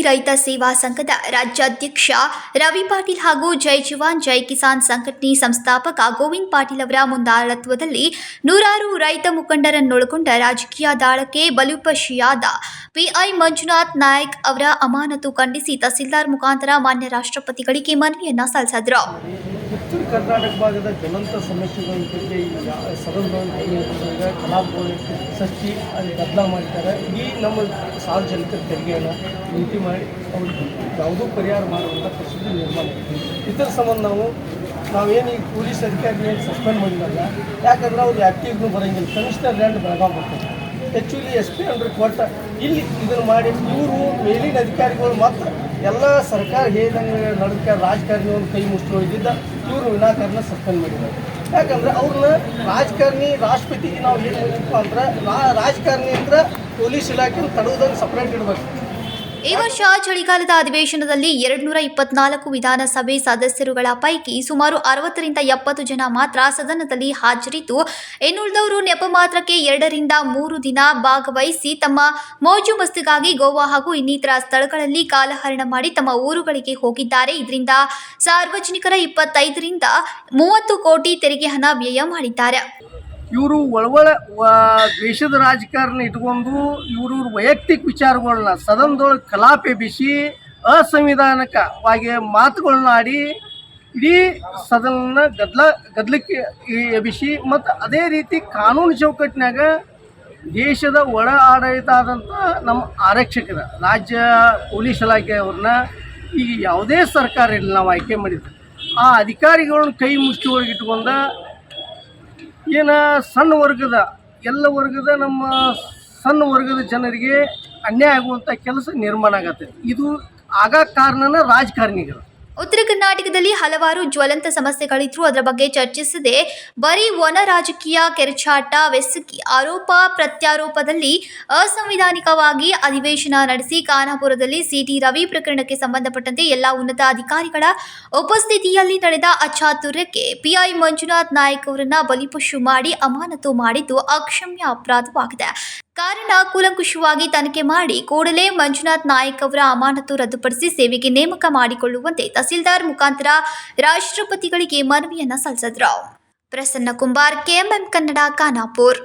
ರೈತ ಸೇವಾ ಸಂಘದ ರಾಜ್ಯಾಧ್ಯಕ್ಷ ರವಿ ಪಾಟೀಲ್ ಹಾಗೂ ಜೈ ಜವಾನ್ ಜೈ ಕಿಸಾನ್ ಸಂಘಟನೆ ಸಂಸ್ಥಾಪಕ ಗೋವಿಂದ್ ಪಾಟೀಲ್ ಅವರ ಮುಂದಾಳತ್ವದಲ್ಲಿ ನೂರಾರು ರೈತ ಮುಖಂಡರನ್ನೊಳಗೊಂಡ ರಾಜಕೀಯ ದಾಳಕ್ಕೆ ಬಲಿಪಶಿಯಾದ ಪಿಐ ಮಂಜುನಾಥ್ ನಾಯ್ಕ್ ಅವರ ಅಮಾನತು ಖಂಡಿಸಿ ತಹಸೀಲ್ದಾರ್ ಮುಖಾಂತರ ಮಾನ್ಯ ರಾಷ್ಟ್ರಪತಿಗಳಿಗೆ ಮನವಿಯನ್ನ ಸಲ್ಲಿಸಿದರು. ಉತ್ತರ ಕರ್ನಾಟಕ ಭಾಗದ ಜ್ವಲಂತ ಸಮಸ್ಯೆಗಳ ಬಗ್ಗೆ ಈಗ ಸದನದೊಳಗೆ ಕಲಾಪಗಳು ಸೃಷ್ಟಿ ಅಲ್ಲಿ ಬದಲಾವಣೆ ಮಾಡಿದ್ದಾರೆ. ಈ ನಮ್ಮ ಸಾರ್ವಜನಿಕರ ತೆರಿಗೆಯನ್ನು ನೀತಿ ಮಾಡಿ ಅವರು ಯಾವುದೂ ಪರಿಹಾರ ಮಾಡುವಂಥ ಪರಿಸ್ಥಿತಿ ನಿರ್ಮಾಣ ಮಾಡಿದೆ. ಇದರ ಸಂಬಂಧ ನಾವೇನು ಈಗ ಪೊಲೀಸ್ ಅಧಿಕಾರಿಗಳನ್ನು ಸಸ್ಪೆಂಡ್ ಮಾಡಿದಾಗ, ಯಾಕಂದ್ರೆ ಅವ್ರು ಆ್ಯಕ್ಟಿವ್ನು ಬರೋಂಗಿಲ್ಲ. ಕಮಿಷನರ್ ಲ್ಯಾಂಡ್ ಬೆಳಗಾವಿ ಬರ್ತಾರೆ. ಆ್ಯಕ್ಚುಲಿ SP ಅಂಡ್ರೆ ಕೊಟ್ಟ ಇಲ್ಲಿ ಇದನ್ನು ಮಾಡಿ ಇವರು ಮೇಲಿನ ಅಧಿಕಾರಿಗಳು ಮತ್ತು ಎಲ್ಲ ಸರ್ಕಾರ ಹೇಳಿದಂಗೆ ನಡೆದ ರಾಜಕಾರಣಿಯನ್ನು ಕೈ ಮುಚ್ಚಿದ್ದ ಇವರು ವಿನಾಕಾರಣ ಸಸ್ಪೆಂಡ್ ಮಾಡಿದ್ದಾರೆ. ಯಾಕಂದ್ರೆ ಅವ್ರನ್ನ ರಾಜಕಾರಣಿ ರಾಷ್ಟ್ರಪತಿಗೆ ನಾವು ಏನು ಹೇಳಿಪ್ಪ ಅಂದ್ರೆ ರಾಜಕಾರಣಿ ಅಂದ್ರೆ ಪೊಲೀಸ್ ಇಲಾಖೆಯನ್ನು ತಡೆಯೋದನ್ನು ಸಪ್ರೇಟ್ ಇಡಬೇಕು. ಈ ವರ್ಷ ಚಳಿಗಾಲದ ಅಧಿವೇಶನದಲ್ಲಿ 224 ವಿಧಾನಸಭೆ ಸದಸ್ಯರುಗಳ ಪೈಕಿ ಸುಮಾರು 60ರಿಂದ 70 ಜನ ಮಾತ್ರ ಸದನದಲ್ಲಿ ಹಾಜರಿದ್ದು, ಇನ್ನುಳಿದವರು ನೆಪ ಮಾತ್ರಕ್ಕೆ 2 ರಿಂದ 3 ದಿನ ಭಾಗವಹಿಸಿ ತಮ್ಮ ಮೋಜು ಮಸ್ತಿಗಾಗಿ ಗೋವಾ ಹಾಗೂ ಇನ್ನಿತರ ಸ್ಥಳಗಳಲ್ಲಿ ಕಾಲಹರಣ ಮಾಡಿ ತಮ್ಮ ಊರುಗಳಿಗೆ ಹೋಗಿದ್ದಾರೆ. ಇದರಿಂದ ಸಾರ್ವಜನಿಕರ 25 ರಿಂದ 30 ಕೋಟಿ ತೆರಿಗೆ ಹಣ ವ್ಯಯ ಮಾಡಿದ್ದಾರೆ. ಇವರು ಒಳಗೊಳ ದೇಶದ ರಾಜಕಾರಣ ಇಟ್ಕೊಂಡು ಇವರು ವೈಯಕ್ತಿಕ ವಿಚಾರಗಳನ್ನ ಸದನದೊಳಗೆ ಕಲಾಪ ಎಬ್ಬಿಸಿ ಅಸಂವಿಧಾನಿಕವಾಗಿ ಮಾತುಗಳನ್ನ ಆಡಿ ಇಡೀ ಸದನ ಗದ್ದಲಕ್ಕೆ ಎಬ್ಬಿಸಿ ಮತ್ತು ಅದೇ ರೀತಿ ಕಾನೂನು ಚೌಕಟ್ಟಿನಾಗ ದೇಶದ ಒಳ ಆಡಳಿತ ಆದಂಥ ನಮ್ಮ ಆರಕ್ಷಕರ ರಾಜ್ಯ ಪೊಲೀಸ್ ಇಲಾಖೆಯವ್ರನ್ನ ಈಗ ಯಾವುದೇ ಸರ್ಕಾರ ಇಲ್ಲ ನಾವು ಆಯ್ಕೆ ಮಾಡಿದ್ವಿ. ಆ ಅಧಿಕಾರಿಗಳನ್ನ ಕೈ ಮುಷ್ಟಿಯೊಳಗೆ ಇಟ್ಕೊಂಡ ಏನು ಸಣ್ಣ ವರ್ಗದ ಎಲ್ಲ ವರ್ಗದ ನಮ್ಮ ಸಣ್ಣ ವರ್ಗದ ಜನರಿಗೆ ಅನ್ಯಾಯ ಆಗುವಂಥ ಕೆಲಸ ನಿರ್ಮಾಣ ಆಗತ್ತೆ. ಇದು ಆಗ ಕಾರಣನ ರಾಜಕಾರಣಿಗಳು. ಉತ್ತರ ಕರ್ನಾಟಕದಲ್ಲಿ ಹಲವಾರು ಜ್ವಲಂತ ಸಮಸ್ಯೆಗಳಿದ್ರೂ ಅದರ ಬಗ್ಗೆ ಚರ್ಚಿಸದೆ ಬರೀ ಒಣ ರಾಜಕೀಯ ಕೆರಚಾಟ ಬೆಸಗಿ ಆರೋಪ ಪ್ರತ್ಯಾರೋಪದಲ್ಲಿ ಅಸಂವಿಧಾನಿಕವಾಗಿ ಅಧಿವೇಶನ ನಡೆಸಿ ಖಾನಾಪುರದಲ್ಲಿ CT ರವಿ ಪ್ರಕರಣಕ್ಕೆ ಸಂಬಂಧಪಟ್ಟಂತೆ ಎಲ್ಲ ಉನ್ನತ ಅಧಿಕಾರಿಗಳ ಉಪಸ್ಥಿತಿಯಲ್ಲಿ ನಡೆದ ಅಚಾತುರ್ಯಕ್ಕೆ PI ಮಂಜುನಾಥ್ ನಾಯ್ಕ್ ಅವರನ್ನ ಬಲಿಪಶು ಮಾಡಿ ಅಮಾನತು ಮಾಡಿದ್ದು ಅಕ್ಷಮ್ಯ ಅಪರಾಧವಾಗಿದೆ. ಕಾರಣ ಕೂಲಂಕುಷವಾಗಿ ತನಿಖೆ ಮಾಡಿ ಕೂಡಲೇ ಮಂಜುನಾಥ್ ನಾಯ್ಕ್ ಅವರ ಅಮಾನತು ರದ್ದುಪಡಿಸಿ ಸೇವೆಗೆ ನೇಮಕ ಮಾಡಿಕೊಳ್ಳುವಂತೆ ತಹಸೀಲ್ದಾರ್ ಮುಖಾಂತರ ರಾಷ್ಟ್ರಪತಿಗಳಿಗೆ ಮನವಿಯನ್ನ ಸಲ್ಲಿಸಿದರು. ಪ್ರಸನ್ನ ಕುಂಬಾರ್, KMM ಕನ್ನಡ, ಖಾನಾಪುರ.